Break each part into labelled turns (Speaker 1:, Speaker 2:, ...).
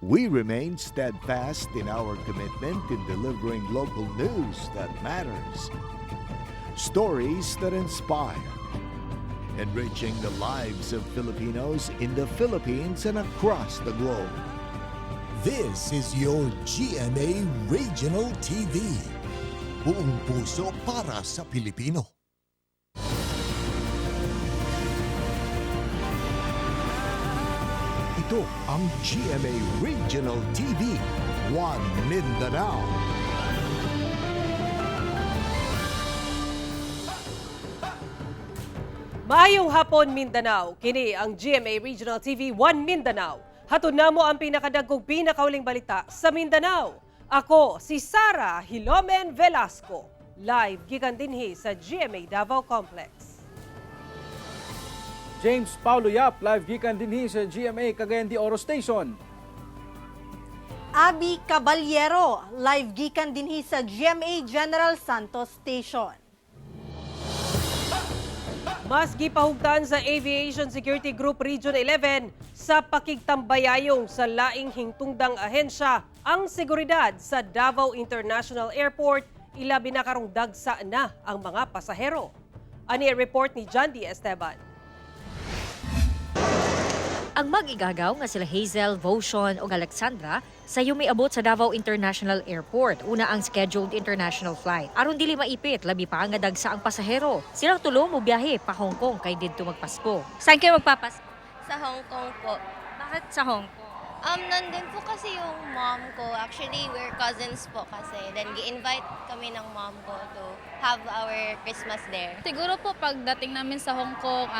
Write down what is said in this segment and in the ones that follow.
Speaker 1: We remain steadfast in our commitment in delivering local news that matters, stories that inspire, enriching the lives of Filipinos in the Philippines and across the globe.
Speaker 2: This is your GMA Regional TV. Buong puso para sa Pilipino. Ito ang GMA Regional TV, One Mindanao.
Speaker 3: Maayong hapon Mindanao, kini ang GMA Regional TV 1 Mindanao. Hatun namo ang pinakadagkog pinakauling balita sa Mindanao. Ako si Sara Hilomen Velasco, live gikan dinhi sa GMA Davao Complex.
Speaker 4: James Paulo Yap, live gikan dinhi sa GMA Cagayan de Oro Station.
Speaker 5: Abby Caballero, live gikan dinhi sa GMA General Santos Station.
Speaker 3: Mas gipahugdan sa Aviation Security Group Region 11 sa pakigtambayayong sa laing hingtungdang ahensya ang seguridad sa Davao International Airport, ilabi na karong dagsa na ang mga pasahero. Ani report ni John D. Esteban.
Speaker 6: Ang mag-igagaw nga sila Hazel, Votion o Alexandra sa yumiabot sa Davao International Airport. Una ang scheduled international flight. Aron dili maipit, labi pa nga dagsa ang pasahero. Silang tulo mo biyahe pa Hong Kong kay didto magpasko. Saan kayo magpapasko?
Speaker 7: Sa Hong Kong po.
Speaker 6: Bakit sa Hong Kong?
Speaker 7: Nandun po kasi yung mom ko. Actually, we're cousins po kasi. Then, gi-invite kami ng mom ko to have our Christmas there.
Speaker 8: Siguro po pagdating namin sa Hong Kong,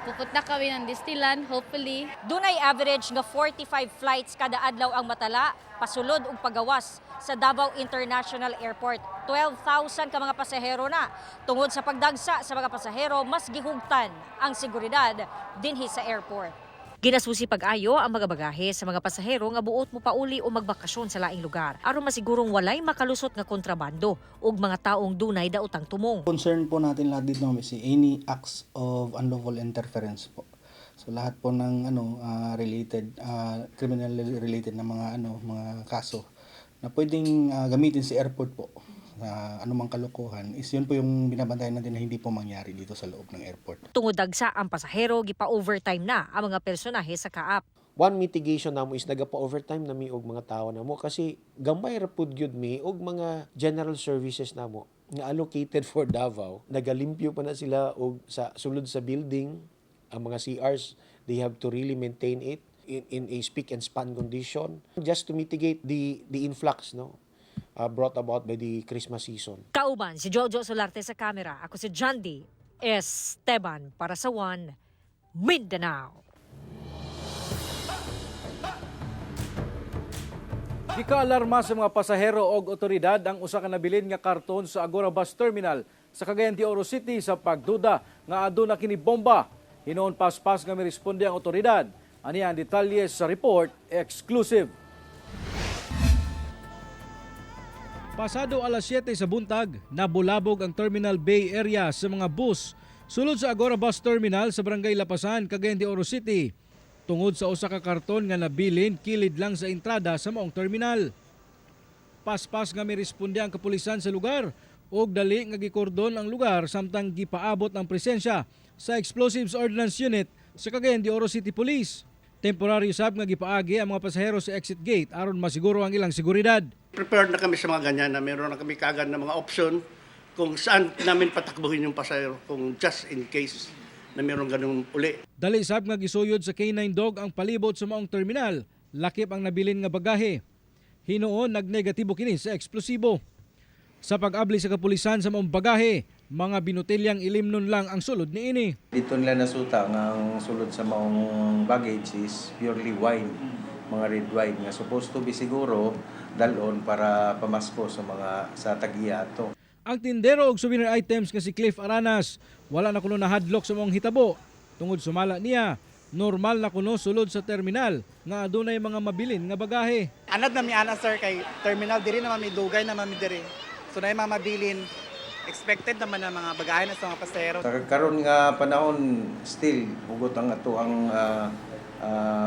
Speaker 8: pupunta kami ng Disneyland, hopefully.
Speaker 6: Dunay average nga 45 flights kada adlaw ang matala, pasulod ug pagawas sa Davao International Airport. 12,000 ka mga pasahero na. Tungod sa pagdagsa sa mga pasahero, mas gihugtan ang seguridad dinhi sa airport. Ginasusi pag-ayo ang mga bagahe sa mga pasahero nga buot mo pauli o magbakasyon sa laing lugar aron masigurong walay makalusot nga kontrabando ug mga taong dunay daotang tumong.
Speaker 9: Concern po natin lahat dito si any acts of unlawful interference po. So lahat po ng related criminal related na mga kaso na pwedeng gamitin sa airport po. Anumang kalokohan is yun po yung binabantayan natin na hindi po mangyari dito sa loob ng airport.
Speaker 6: Tungod dagsa ang pasahero, gipa-overtime na ang mga personahe sa kaap.
Speaker 10: One mitigation namo is nagapa-overtime nami og mga tawo namo kasi gamay ra pud gyud mi og mga general services namo nga allocated for Davao. Nagalimpyo pa na sila og sa sulod sa building ang mga CRs, they have to really maintain it in a spick and span condition just to mitigate the influx brought about by the Christmas season.
Speaker 6: Kauban si Jojo Solarte sa kamera. Ako si John D. Esteban para sa One Mindanao.
Speaker 4: Gikaalarma sa mga pasahero o otoridad ang usa ka nabilin nga karton sa Agora Bus Terminal sa Cagayan de Oro City sa pagduda nga aduna kini bomba. Hinoon paspas nga miresponde ang otoridad. Ani ang detalye sa report exclusive. Pasado alas 7 sa buntag, nabulabog ang Terminal Bay area sa mga bus sulod sa Agora Bus Terminal sa Barangay Lapasan, Cagayan de Oro City. Tungod sa usa ka karton nga nabilin kilid lang sa entrada sa maong terminal. Paspas nga miresponde ang kapulisan sa lugar ug dali nga gikordon ang lugar samtang gipaabot ang presensya sa Explosives Ordnance Unit sa Cagayan de Oro City Police. Temporary sab nga gipaagi ang mga pasahero sa exit gate aron masiguro ang ilang seguridad.
Speaker 11: Prepared na kami sa mga ganyan na meron na kami kagad na mga option kung saan namin patakbuhin yung pasahero kung just in case na meron ganung uli.
Speaker 4: Dali sab nga gisuyod sa K9 dog ang palibot sa maong terminal, lakip ang nabilin nga bagahe. Hinoon nagnegatibo kini sa eksplosibo. Sa pag-abli sa kapulisan sa maong bagahe, mga binutelyang ilimnon lang ang sulod niini.
Speaker 12: Dito nila nasuta nga ang sulod sa maong baggage is purely wine, mga red wine nga supposed to be siguro dalon para pamasko sa tagiya ato.
Speaker 4: Ang tindero og souvenir items nga si Cliff Aranas, wala na kuno nahadlok sa maong hitabo. Tungod sumala niya, normal na kuno sulod sa terminal nga adunay mga mabilin nga bagahe.
Speaker 13: Anad na mi ana sir kay terminal diri na mami dugay na mami diri. So na mga mabilin expected naman ang mga bagahe na sa mga pasahero.
Speaker 12: Karon nga panahon still hugot ang ato ang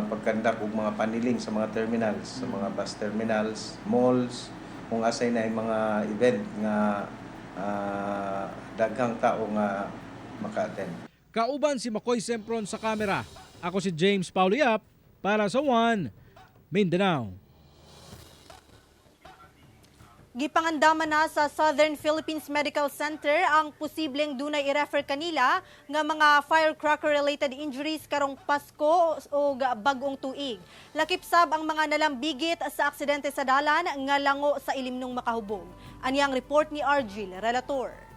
Speaker 12: pagkandak og mga paniling sa mga terminals, sa mga bus terminals, malls, kung asay na mga event nga daghang tao nga maka-attend.
Speaker 4: Kauban si Makoy Sempron sa kamera. Ako si James Pauliap para sa One Mindanao.
Speaker 5: Gipangandaman na sa Southern Philippines Medical Center ang posibleng dunay i-refer kanila nga mga firecracker-related injuries karong Pasko o bagong tuig. Lakip sab ang mga nalambigit sa aksidente sa dalan nga lango sa ilimnong makahubog. Anyang report ni Argil Relator.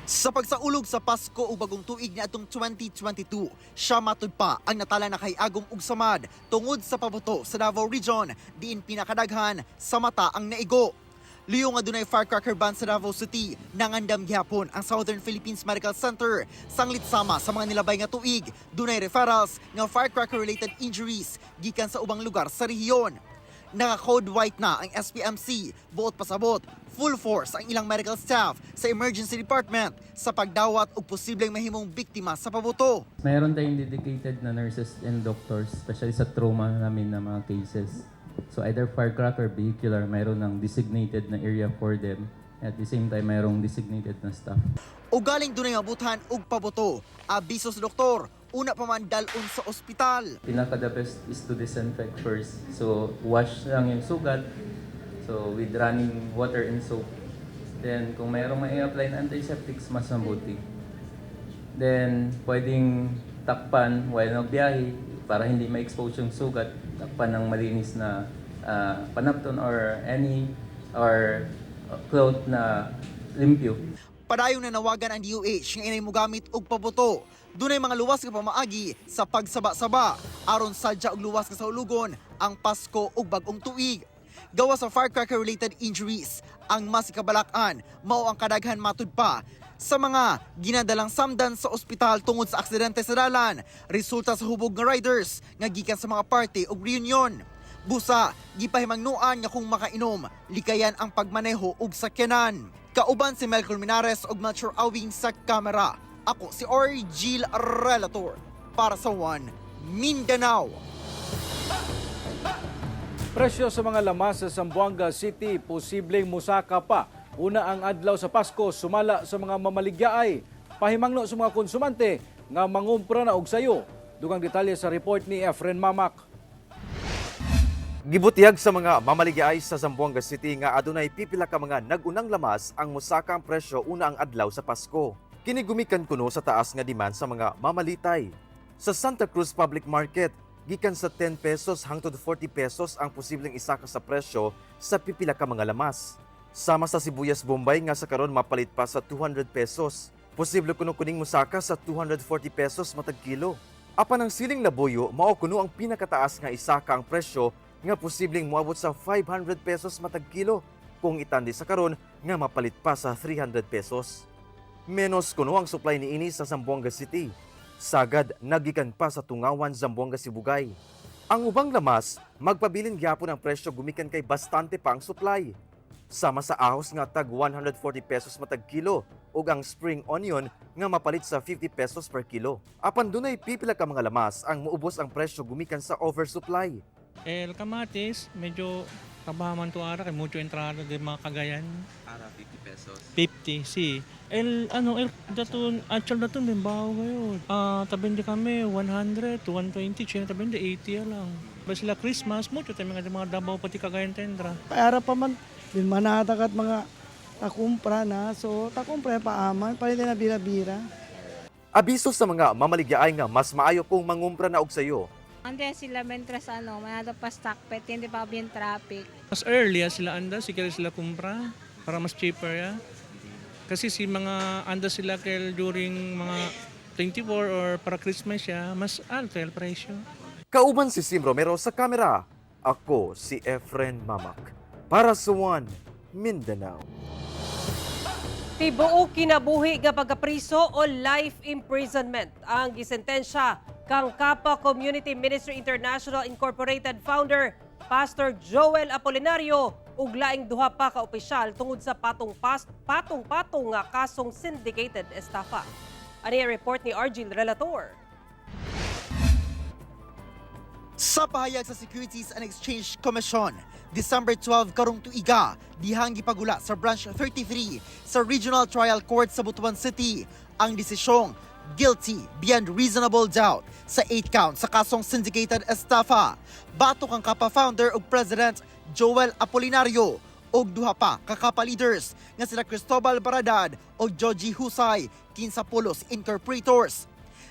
Speaker 14: Sa pagsaulog sa Pasko o bagong tuig ni atong 2022, siya matud pa ang natala na kay Agong ug samad tungod sa pabuto sa Davao Region, diin pinakadaghan sa mata ang naigo. Liyo nga dunay firecracker ban sa Davao City, nangandam gihapon ang Southern Philippines Medical Center. Sanglit sama sa mga nilabay nga tuig, dunay referrals nga firecracker-related injuries gikan sa ubang lugar sa rehiyon. Naka-code white na ang SPMC, buot pasabot, full force ang ilang medical staff sa emergency department sa pagdawat og posibleng mahimong biktima sa pabuto.
Speaker 15: Mayroon tayong dedicated na nurses and doctors, especially sa trauma namin na mga cases. So either firecracker, vehicular, mayroon ng designated na area for them. At the same time, mayroong designated na staff.
Speaker 14: O galing dunay mabutan og pabuto, abiso sa doktor, una pa man dalon sa ospital.
Speaker 15: Pinaka-the best is to disinfect first. So wash lang yung sugat. So with running water and soap. Then kung mayroong mai-apply na antiseptics, mas mabuti. Then pwedeng takpan while nagbiyahe para hindi ma-expose yung sugat. Takpan ng malinis na panapton or cloth na limpyo.
Speaker 14: Padayon na nawagan ang DOH nga inay mo gamit og pabuto. Dunay mga luwas nga pamaagi sa pagsaba-saba aron sadya og luwas nga sa ulugon ang Pasko ug bagong tuig. Gawa sa firecracker-related injuries, ang mas ikabalakan mao ang kadaghan matud pa sa mga ginadalang samdan sa ospital tungod sa aksidente sa dalan, resulta sa hubog nga riders nga gikan sa mga party ug reunion. Busa, gipahimangnuan nga kung makainom, likayan ang pagmaneho ug sakyanan. Kauban si Mel Colmenares ug Melchor Awing sa kamera. Ako si Argil Relator para sa One Mindanao.
Speaker 4: Presyo sa mga lamas sa Zamboanga City, posibleng musaka pa. Una ang adlaw sa Pasko, sumala sa mga mamaligyaay. Pahimangno sa mga konsumante nga mangumpra na og sayo. Dugang detalye sa report ni Efren Mamak.
Speaker 16: Gibutiyag sa mga mamaligyaay sa Zamboanga City nga adunay pipila ka mga nagunang lamas ang musaka ang presyo una ang adlaw sa Pasko. Kinigumikan kuno sa taas nga demand sa mga mamalitay. Sa Santa Cruz Public Market, gikan sa 10 pesos hangtod 40 pesos ang posibleng isaka sa presyo sa pipila ka mga lamas. Sama sa sibuyas Bombay nga sa karon mapalit pa sa 200 pesos. Posible kuno kuning musaka sa 240 pesos matag kilo. Apan ang siling labuyo mao kuno ang pinakataas nga isaka ang presyo nga posibleng moabot sa 500 pesos matag kilo kung itandi sa karon nga mapalit pa sa 300 pesos. Menos kuno ang supply niini sa Zamboanga City. Sagad nagikan pa sa Tungawan, Zamboanga, Sibugay. Ang ubang lamas, magpabilin gyapon ang presyo gumikan kay bastante pa ang supply. Sama sa ahos nga tag 140 pesos matag kilo ug ang spring onion nga mapalit sa 50 pesos per kilo. Apan dunay pipila ka mga lamas ang muubos ang presyo gumikan sa oversupply.
Speaker 17: El kamatis, medyo kabahaman to ara kay mucho entrada de mga Cagayan.
Speaker 18: Ara 50 pesos.
Speaker 17: 50, si. El daton actual daton bimbaw ngayon. Tabindi kami 100 to 120, china tabindi 80 lang. Basta sila Christmas, mucho tayo mga Davao pati Cagayan tendra.
Speaker 19: Para pa man din manatakat mga takumpra na. So takumpra pa aman, palit na bira-bira.
Speaker 16: Abiso sa mga mamaligyaay nga mas maayo kung mangumpra na og sayo.
Speaker 20: Ande sila mentras manado pa stock pet, hindi pa bien traffic.
Speaker 17: Mas early sila anda, sige sila kumpra para mas cheaper ya. Kasi si mga anda sila kay during mga 24 or para Christmas ya, mas alto el presyo.
Speaker 16: Kauban si Sim Romero sa kamera. Ako si Efren Mamak. Para sa One Mindanao.
Speaker 3: Tibuok kinabuhi nga pagkapriso o life imprisonment ang gisentensya kang Kapa Community Ministry International Incorporated founder Pastor Joel Apolinario ug laing duha pa ka opisyal tungod sa patong-patong nga kasong syndicated estafa. Ani ang report ni Argil Relator.
Speaker 14: Sa pahayag sa Securities and Exchange Commission, December 12 karong tuiga, dihang gipagula sa Branch 33 sa Regional Trial Court sa Butuan City ang desisyong guilty beyond reasonable doubt sa 8 counts sa kasong syndicated estafa. Batok ang kapa-founder ug President Joel Apolinario ug duha pa kakapa-leaders nga sila Cristobal Baradad ug Joji Husay, 15 incorporators.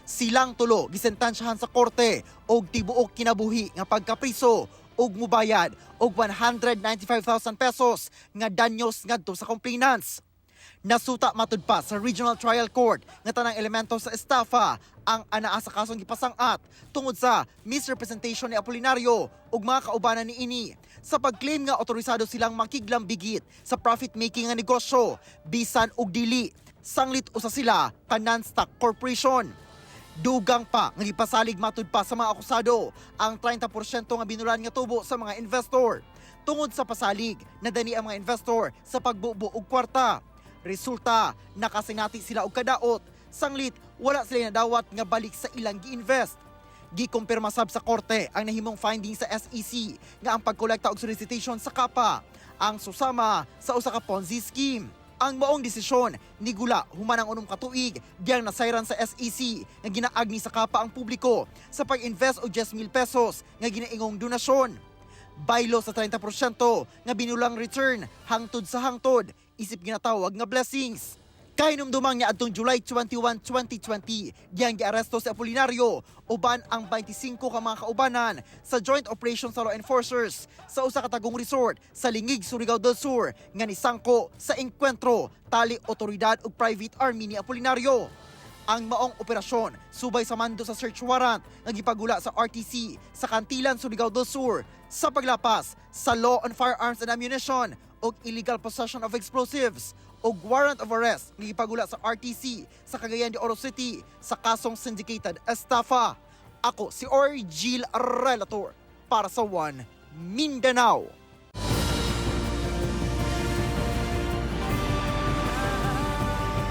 Speaker 14: Silang tulo gisentansyahan sa korte og tibuok kinabuhi nga pagkapriso og mubayad og 195,000 pesos nga danyos ngadto sa complainants. Nasuta matud pa sa Regional Trial Court nga tanang elemento sa estafa ang anaa sa kasong gipasang-at tungod sa misrepresentation ni Apolinario ug mga kaubanan ni ini sa pagclaim nga otorisado silang makiglambigit sa profit-making nga negosyo bisan og dili sanglit usa sila ka non-stock corporation. Dugang pa nga gipasalig matud pa sa mga akusado ang 30% nga binulan nga tubo sa mga investor. Tungod sa pasalig, nadani ang mga investor sa pagbubo og kwarta. Resulta, nakasinati sila og kadaot, sanglit wala sila nadawat nga balik sa ilang gi-invest. Gikumpirma sab sa korte ang nahimong finding sa SEC nga ang pagkolekta og solicitation sa kapa ang susama sa usa ka Ponzi scheme. Ang maong desisyon ni Gula human ang unong katuig diyang nasayran sa SEC nga ginaagni sa kapa ang publiko sa pag-invest og 10,000 pesos nga ginaingong donasyon. Baylo sa 30% nga binulang return hangtod sa hangtod isip ginatawag nga blessings. Kahinumdumang niya adtong July 21, 2020, diyang giaresto si Apolinario uban ang 25 ka mga kaubanan sa joint operation sa law enforcers sa usa ka tagong resort sa Lingig, Surigao del Sur nga nisangko sa engkwentro tali otoridad ug private army ni Apolinario. Ang maong operasyon subay sa mando sa search warrant nga gipagula sa RTC sa Kantilan, Surigao del Sur sa paglapas sa law on firearms and ammunition ug illegal possession of explosives o warrant of arrest nga gipagula sa RTC sa Cagayan de Oro City sa kasong syndicated estafa. Ako si Orgil Relator para sa One Mindanao.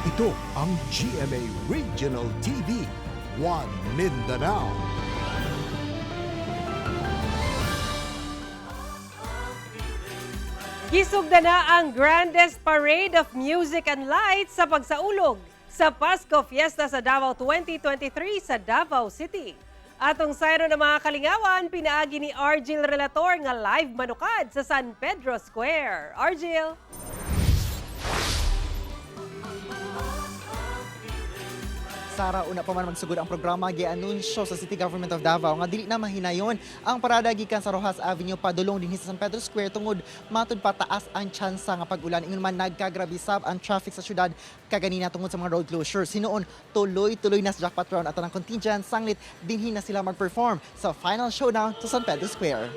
Speaker 2: Ito ang GMA Regional TV, One Mindanao.
Speaker 3: Gisugda na ang grandest parade of music and lights sa pagsaulog sa Pasko Fiesta sa Davao 2023 sa Davao City. Atong sayro ng mga kalingawan, pinaagi ni Argil Relator nga live manukad sa San Pedro Square. Argil!
Speaker 14: Sara, una pa man magsugod ang programa, gi-anunsyo sa City Government of Davao nga dili na mahinayon ang parada gikan sa Rojas Avenue padulong dinhi sa San Pedro Square tungod matud pataas ang tsansa nga pag-ulan. Ingon man nagkagrabisab ang traffic sa syudad kaganina tungod sa mga road closures. Hinuon tuloy-tuloy na sa jackpot round at ang contingent sanglit dinhi na sila mag-perform sa final showdown sa San Pedro Square.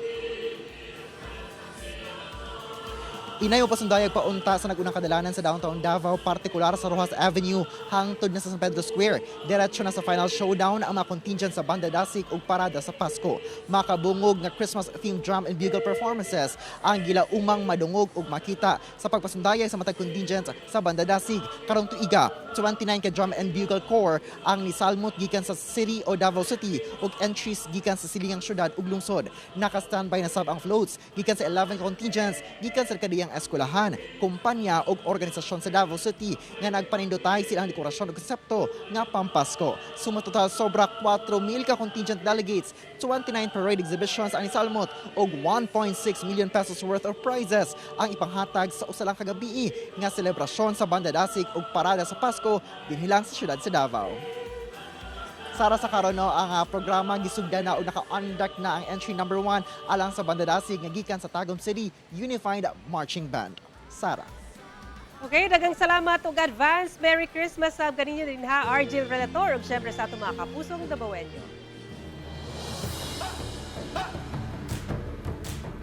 Speaker 14: Inayo pasundayag paunta sa nagunang kadalanan sa downtown Davao, partikular sa Rojas Avenue hangtod na sa San Pedro Square. Diretso na sa final showdown ang mga contingent sa Banda Dasig ug parada sa Pasko. Makabungog nga Christmas-themed drum and bugle performances ang gilaumang madungog ug makita sa pagpasundayag sa matag contingent sa Banda Dasig. Karong tuiga, 29 ka drum and bugle corps ang nisalmot gikan sa City o Davao City ug entries gikan sa silingang syudad ug lungsod. Naka-standby na sab ang floats gikan sa 11 contingents gikan sa kadiyang eskwelahan, kumpanya ug organisasyon sa Davao City nga nagpanindotay silang dekorasyon ug konsepto nga pampasko. Suma total sobra 4,000 ka contingent delegates, 29 parade exhibitions ang isalmot ug 1.6 million pesos worth of prizes ang ipanghatag sa usa lang ka gabi nga selebrasyon sa Banda Dasig ug parada sa Pasko dinhi lang sa syudad sa Davao. Sara, sa karon ang programa gisugda na o naka-undock na ang entry number 1 alang sa Banda Dasig nga gikan sa Tagum City Unified Marching Band. Sara.
Speaker 3: Okay, daghang salamat ug advance Merry Christmas sa ganinyo din ha, Argil Relator ug syempre sa atong mga kapusong Davaoenyo.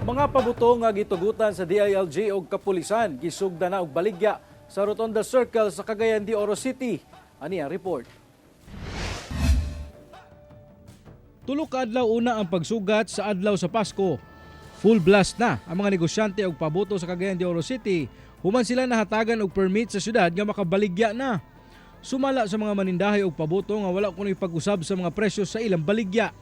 Speaker 4: Mga pabuto nga gitugutan sa DILG ug kapulisan gisugda na og baligya sa Rotonda Circle sa Cagayan de Oro City. Ani ang report. Tulo ka adlaw una ang pagsugat sa adlaw sa Pasko. Full blast na ang mga negosyante og pabuto sa Cagayan de Oro City. Human sila nahatagan og permit sa syudad nga makabaligya na. Sumala sa mga manindahay og pabuto nga wala kunoy pag-usab sa mga presyo sa ilang baligya.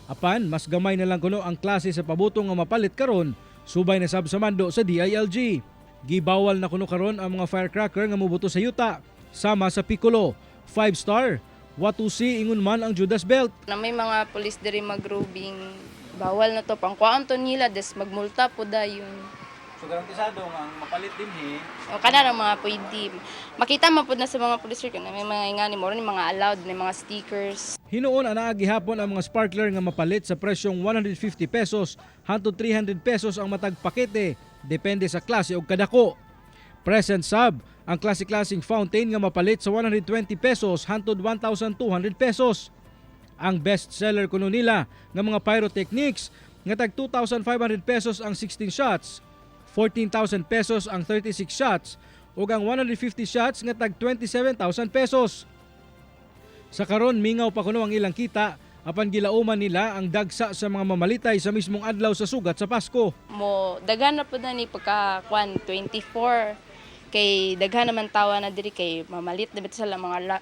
Speaker 4: Apan mas gamay na lang kuno ang klase sa pabutong nga mapalit karon subay na sab sa mando sa DILG. Gibawal na kuno karon ang mga firecracker nga mobuto sa yuta sama sa Piccolo, 5-star, Watusi ingon man ang Judas Belt.
Speaker 18: Na may mga pulis diri mag-roving, bawal na to pangkuan to nila des magmulta po dayon.
Speaker 21: So garantisado ang mapalit din
Speaker 18: O kana ra mga pwede. Makita man pud na sa mga pulis kana may mga ingani mo ni mga allowed ni mga stickers.
Speaker 4: Hinuon ana gihapon ang mga sparkler nga mapalit sa presyong 150 pesos hangtod 300 pesos ang matag pakete, depende sa klase ug kadako. Present sub ang klase-klaseng fountain nga mapalit sa 120 pesos hangtod 1,200 pesos. Ang best seller kuno nila nga mga pyrotechnics nga tag 2,500 pesos ang 16 shots, 14,000 pesos ang 36 shots ug ang 150 shots nga tag 27,000 pesos. Sa karon mingaw pa kuno ang ilang kita apan gilauman nila ang dagsa sa mga mamalitay sa mismong adlaw sa sugat sa Pasko.
Speaker 18: Mo daghan na pud na ni pagka 24 kay daghan naman tawa na diri kay mamalit na bit sila mga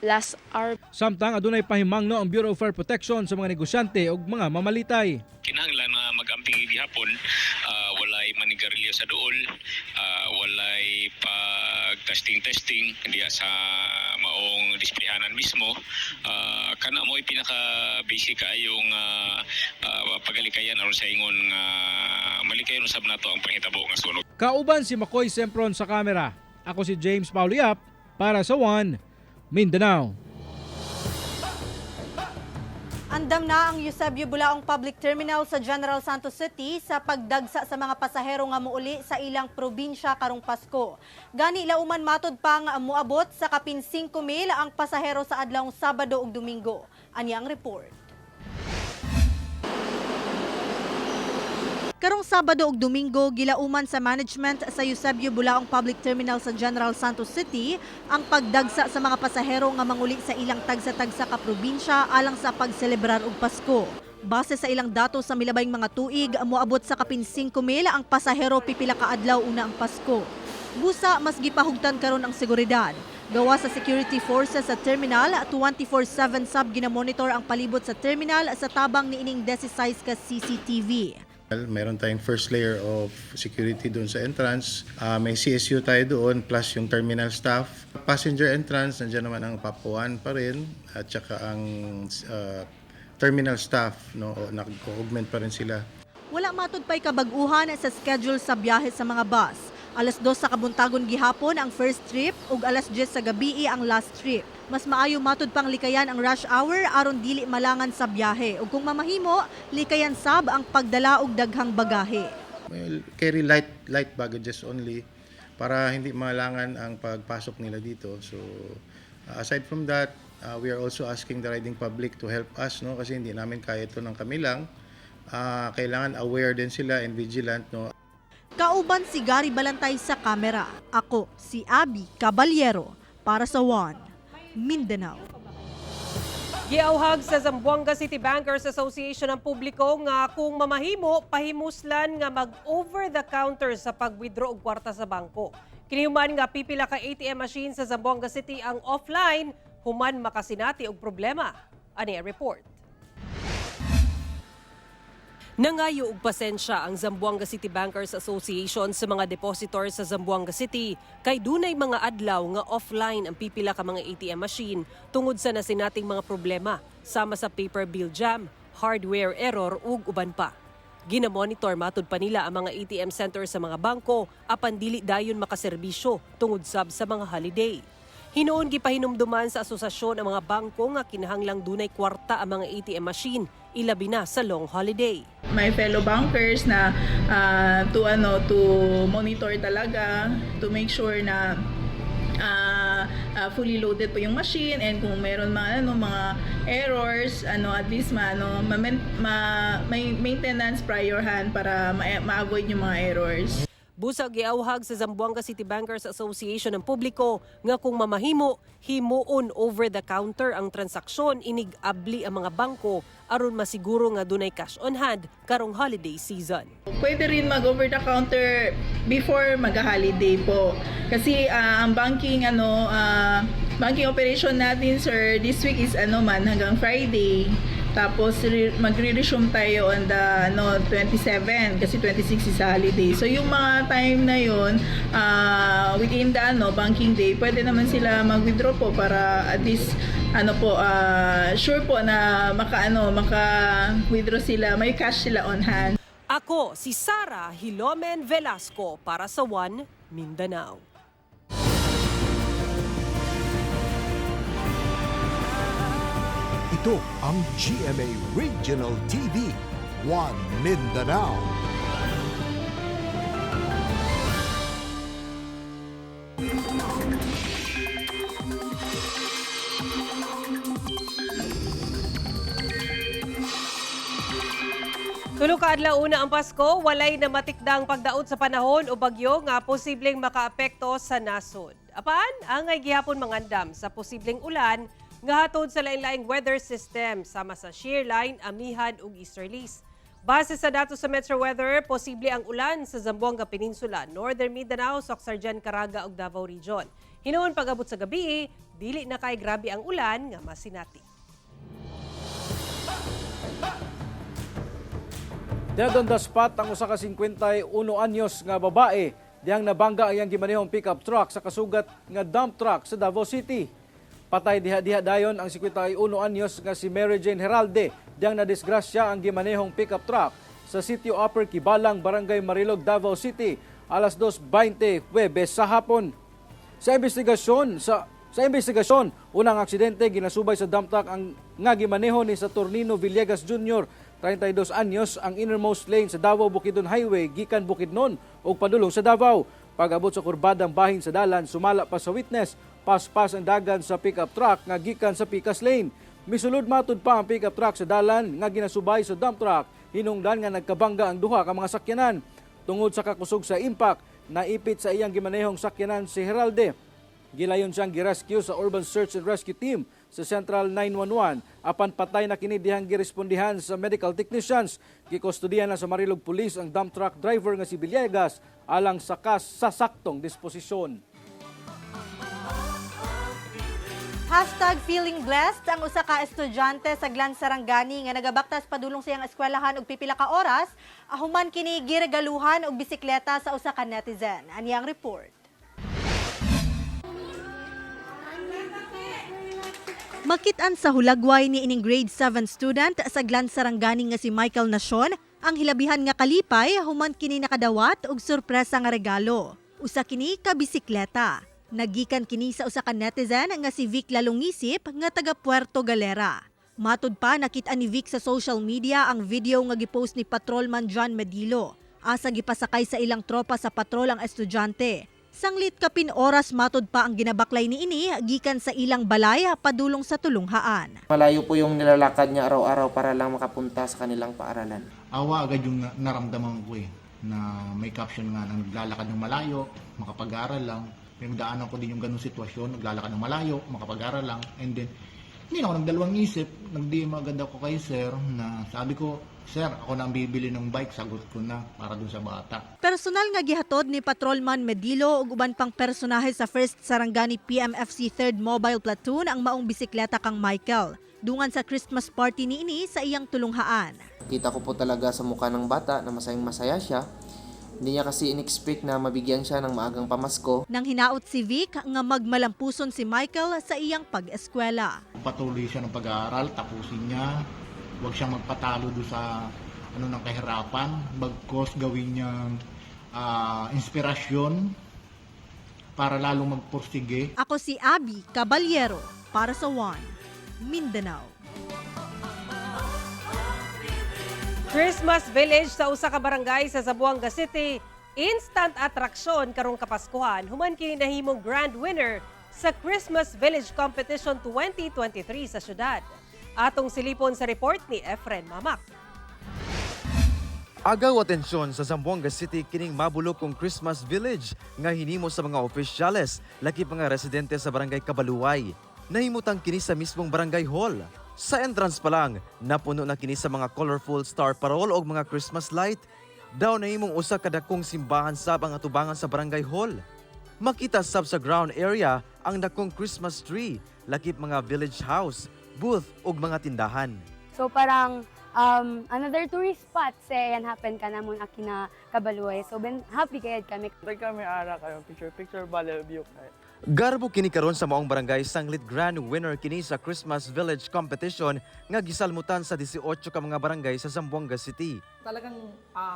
Speaker 18: last hour.
Speaker 4: Samtang adunay pahimangno ang Bureau of Fire Protection sa mga negosyante ug mga mamalitay.
Speaker 22: Kinahanglan na mag-amping gihapon, walay manigarilyo sa duol, walay pag-testing diya sa maong displihanan mismo. Kana mo pinaka-basic kayong pagalikayan aron sa ingon malikayon usab nato ang panghitabo nga sunog.
Speaker 4: Kauban si Makoy Sempron sa kamera. Ako si James Pauliap para sa One Mindanao.
Speaker 5: Andam na ang Eusebio Bulaong Public Terminal sa General Santos City sa pagdagsa sa mga pasahero nga muuli sa ilang probinsya karong Pasko. Gani lauman matod pa nga moabot sa kapin 5,000 ang pasahero sa adlawng Sabado ug Domingo. Ani ang report. Karong Sabado ug Domingo, gilauman sa management sa Eusebio Bulaong Public Terminal sa General Santos City ang pagdagsa sa mga pasahero nga manguli sa ilang tagsa-tagsa ka probinsya alang sa pagselebrar og Pasko. Base sa ilang datos sa milabayng mga tuig, moabot sa kapin 5,000 ang pasahero pipila ka adlaw una ang Pasko. Busa, mas gipahugtan karon ang seguridad. Gawa sa security forces sa terminal, 24/7 sab ginamonitor ang palibot sa terminal sa tabang niining 16 ka CCTV.
Speaker 23: Meron tayong first layer of security doon sa entrance. May CSU tayo doon plus yung terminal staff. Passenger entrance, nandiyan naman ang papuan pa rin at saka ang terminal staff, no, nag-augment pa rin sila.
Speaker 5: Wala matud pay kabag-uhan sa schedule sa biyahe sa mga bus. Alas 2 sa kabuntagon gihapon ang first trip ug alas 10 sa gabii ang last trip. Mas maayo matud pang likayan ang rush hour aron dili malangan sa biyahe ug kung mamahimo, likayan sab ang pagdala og daghang bagahe.
Speaker 23: Well, carry light baggages only para hindi malangan ang pagpasok nila dito. So aside from that, we are also asking the riding public to help us, no, kasi hindi namin kaya ito ng kami lang. Kailangan aware din sila and vigilant, no.
Speaker 5: Kauban si Gary Balantay sa kamera. Ako si Abby Caballero para sa One Mindanao.
Speaker 3: Giauhag sa Zamboanga City Bankers Association ang publiko nga kung mamahimo, pahimuslan nga mag-over-the-counter sa pag-withdraw og kwarta sa bangko. Kinihuman nga pipila ka ATM machine sa Zamboanga City ang offline, human makasinati og problema. Ani ang report. Nangayo og pasensya ang Zamboanga City Bankers Association sa mga depositors sa Zamboanga City kay dunay mga adlaw nga offline ang pipila ka mga ATM machine tungod sa nasinating mga problema sama sa paper bill jam, hardware error ug uban pa. Ginamonitor matud pa nila ang mga ATM center sa mga bangko apan dili dayon makaserbisyo tungod sab sa mga holiday. Hinuon gipahinumduman sa asosasyon ang mga bangko nga kinahanglang dunay kwarta ang mga ATM machine ilabi na sa long holiday.
Speaker 24: My fellow bankers na to monitor talaga to make sure na fully loaded po yung machine and kung meron mga errors at least may maintenance prior hand para ma-avoid yung mga errors.
Speaker 3: Busag giauhag sa Zamboanga City Bankers Association ng publiko nga kung mamahimo, himuon over the counter ang transaksyon inig abli ang mga bangko aron masiguro nga dunay cash on hand karong holiday season.
Speaker 24: Pwede rin mag over the counter before mag-holiday po. Kasi ang banking operation natin sir this week is hanggang Friday. Tapos magre-resume tayo on the 27 kasi 26 is holiday. So yung mga time na yun, within the banking day, pwede naman sila mag-withdraw po para at least sure po na maka-withdraw sila, may cash sila on hand.
Speaker 3: Ako si Sara Hilomen Velasco para sa One Mindanao.
Speaker 2: Ito ang GMA Regional TV, One Mindanao.
Speaker 3: Tulo ka adlaw una ang Pasko, walay na matikdang pagdaot sa panahon o bagyo nga posibleng makaapekto sa nasod. Apan, angay gihapon mangandam sa posibleng ulan nga hatod sa lain-laing weather system sama sa shear line, amihan ug easterlies. Base sa datos sa Metro Weather, posible ang ulan sa Zamboanga Peninsula, Northern Mindanao, Soxarjan, Caraga ug Davao Region. Hinuon pag-abot sa gabi, dili na kay grabe ang ulan nga masinati.
Speaker 4: Dead on the spot ang usa ka 51 anyos nga babae diyang nabangga ang iyang gimanehong pickup truck sa kasugat nga dump truck sa Davao City. Patay diha-diha dayon ang 51 anyos nga si Mary Jane Heralde diyang nadisgrasya ang gimanehong pickup truck sa sitio Upper Kibalang, Barangay Marilog, Davao City, alas 2:20 Huwebes sa hapon. Sa investigasyon, unang aksidente ginasubay sa dump truck ang nga gimaneho ni Saturnino Villegas Jr., 32 anyos, ang innermost lane sa Davao Bukidnon Highway gikan Bukidnon ug padulong sa Davao. Pag-abot sa kurbadang bahin sa dalan, sumala pa sa witness, paspas ang dagan sa pickup truck nga gikan sa Picas Lane. Misulod matud pa ang pickup truck sa dalan nga ginasubay sa dump truck, hinungdan nga nagkabangga ang duha ka mga sakyanan. Tungod sa kakusog sa impact, naipit sa iyang gimanehong sakyanan si Heralde. Gilayon siyang girescue sa Urban Search and Rescue Team sa Central 911. Apan patay na kini dihang girespondihan sa medical technicians. Gikustudiyan na sa Marilog Police ang dump truck driver nga si Villegas alang sa saktong disposisyon.
Speaker 5: #feeling blessed ang usa ka estudyante sa Glan Sarangani nga nagabaktas padulong sa iyang eskwelahan og pipila ka oras ahuman kini giregaluhan og bisikleta sa usa ka netizen. Ani ang report. Makitaan sa hulagway ni ining grade 7 student sa Glan Sarangani nga si Michael Nacion ang hilabihan nga kalipay human kini nakadawat og sorpresa nga regalo. Usa kini ka bisikleta. Nagikan kini sa usa ka netizen nga si Vic Lalungisip nga taga Puerto Galera. Matud pa nakita ni Vic sa social media ang video nga gipost ni Patrolman John Medilo. Asa gipasakay sa ilang tropa sa patrol ang estudyante. Sanglit kapin oras matud pa ang ginabaklay ni ini gikan sa ilang balay padulong sa tulunghaan.
Speaker 1: Malayo po yung nilalakad niya araw-araw para lang makapunta sa kanilang paaralan.
Speaker 23: Awa agad yung naramdaman ko na may caption nga na naglalakad ng malayo, makapag-aral lang. May daanan ko din yung ganung sitwasyon, naglalakad ng malayo, makapag-aral lang. And then, hindi na ako nagdalawang isip, nag-DM agad ako kay sir na sabi ko, sir, ako na ang bibili ng bike, sagot ko na para dun sa bata.
Speaker 5: Personal nga gihatod ni Patrolman Medilo ug uban pang personahe sa 1st Sarangani PMFC 3rd Mobile Platoon ang maong bisikleta kang Michael. Dungan sa Christmas party ni ini sa iyang tulunghaan.
Speaker 1: Kita ko po talaga sa mukha ng bata na masayang-masaya siya. Hindi niya kasi in-expect na mabigyan siya ng maagang pamasko.
Speaker 5: Nang hinaot si Vic nga magmalampuson si Michael sa iyang pag-eskwela.
Speaker 23: Patuloy siya ng pag-aaral, tapusin niya. Huwag siyang magpatalo doon sa ng kahirapan. Bagkos gawin niyang inspirasyon para lalong magpursige.
Speaker 5: Ako si Abby Caballero para sa One Mindanao.
Speaker 3: Christmas Village sa usa ka barangay sa Zamboanga City, instant atraksyon karong Kapaskuhan human kini nahimong grand winner sa Christmas Village Competition 2023 sa syudad. Atong silipon sa report ni Efren Mamak.
Speaker 16: Agaw atensyon sa Zamboanga City kining mabulok kong Christmas Village nga hinimo sa mga opisyales, laki mga residente sa barangay Kabaluay. Nahimutang kini sa mismong barangay hall. Sa entrance pa lang, napuno na kini sa mga colorful star parol o mga Christmas light. Daw nahimong usa kadakong simbahan sab ang atubangan sa barangay hall. Makita sab sa ground area ang dakong Christmas tree, lakip mga village house, booth ug mga tindahan.
Speaker 7: So parang another tourist spot sa yan happen ka namon akina kabaluay. So ben happy kayad kami.
Speaker 8: Kami ara kayo picture bale view kay.
Speaker 16: Garbo kini karon sa maong barangay sanglit grand winner kini sa Christmas Village competition nga gisalmutan sa 18 ka mga barangay sa Zamboanga City.
Speaker 9: Talagang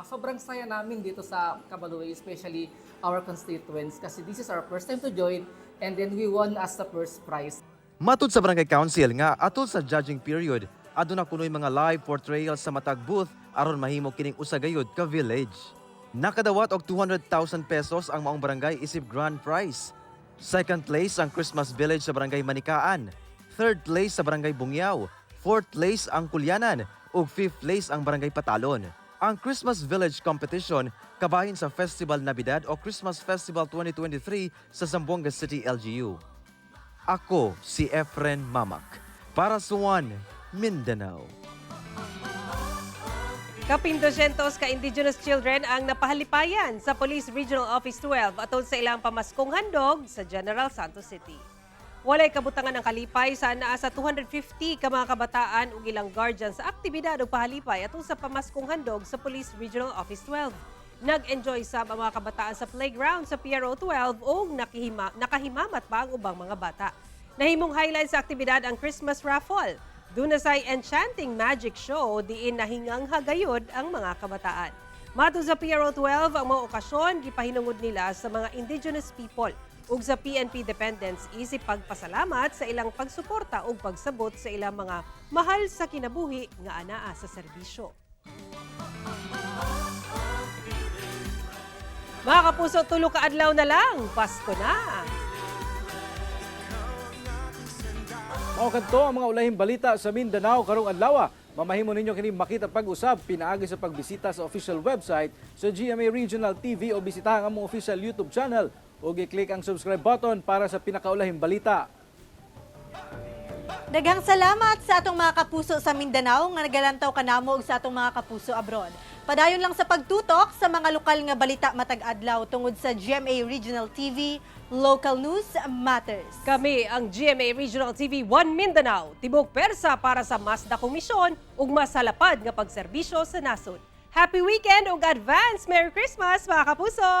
Speaker 9: sobrang saya namin dito sa Cabaluay, especially our constituents kasi this is our first time to join and then we won as the first prize.
Speaker 16: Matud sa barangay council nga atol sa judging period, aduna kunoy mga live portrayal sa matag booth aron mahimo kining usagayod ka village. Nakadawat og 200,000 pesos ang maong barangay isip grand prize. Second place ang Christmas Village sa barangay Manikaan. Third place sa barangay Bungyao. Fourth place ang Kulyanan. Ug fifth place ang barangay Patalon. Ang Christmas Village competition kabahin sa Festival Navidad o Christmas Festival 2023 sa Zamboanga City, LGU. Ako si Efren Mamak para sa One Mindanao.
Speaker 3: Kapin 200 ka indigenous children ang napahalipayan sa Police Regional Office 12 atol sa ilang pamaskong handog sa General Santos City. Walay kabutangan ng kalipay sa naa sa 250 ka mga kabataan ug ilang guardian sa aktibidad ug pahalipay atol sa pamaskong handog sa Police Regional Office 12. Nag-enjoy sa mga kabataan sa playground sa PRO 12 ug nakahimamat pa ang ubang mga bata. Nahimong highlight sa aktibidad ang Christmas raffle. Dunasay enchanting magic show diin nahingang hagayod ang mga kabataan. Mato sa PRO 12 ang mga okasyon gipahinungod nila sa mga indigenous people ug sa PNP dependents isip pagpasalamat sa ilang pagsuporta ug pagsabot sa ilang mga mahal sa kinabuhi nga anaa sa serbisyo. Mga kapuso, tulo ka adlaw na lang, Pasko na.
Speaker 4: Mao kadto ang mga ulahing balita sa Mindanao karong adlaw. Mamahimo ninyo kini makita pag-usab pinaagi sa pagbisita sa official website sa GMA Regional TV o bisitahan ang among official YouTube channel ug i-click ang subscribe button para sa pinakaulahing balita.
Speaker 5: Daghang salamat sa atong mga kapuso sa Mindanao nga nagalantaw kanamo ug sa atong mga kapuso abroad. Padayon lang sa pagtutok sa mga lokal nga balita matag adlaw tungod sa GMA Regional TV. Local news matters.
Speaker 3: Kami ang GMA Regional TV 1 Mindanao, tibok persa para sa mas dakong misyon ug mas salapad nga pagserbisyo sa nasod. Happy weekend ug advance Merry Christmas mga kapuso!